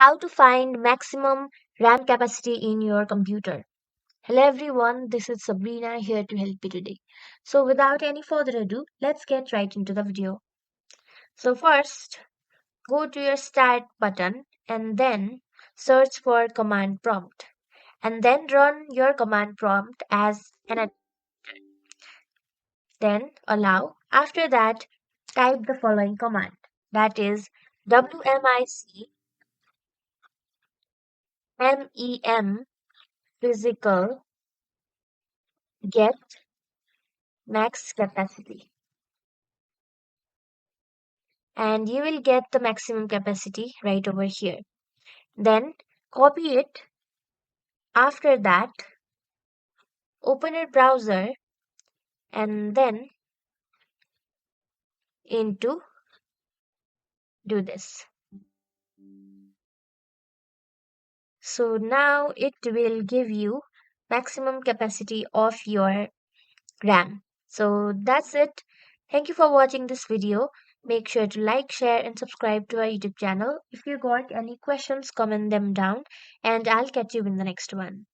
How to find maximum RAM capacity in your computer. Hello everyone, this is Sabrina here to help you today. So without any further ado, let's get right into the video. So first, go to your start button and then search for command prompt and then run your command prompt as an then allow. After that, type the following command, that is WMIC MEM physical get max capacity, and you will get the maximum capacity right over here. Then copy it. After that, open your browser and then into do this. So now it will give you maximum capacity of your RAM. So that's it. Thank you for watching this video. Make sure to like, share and subscribe to our YouTube channel. If you got any questions, comment them down and I'll catch you in the next one.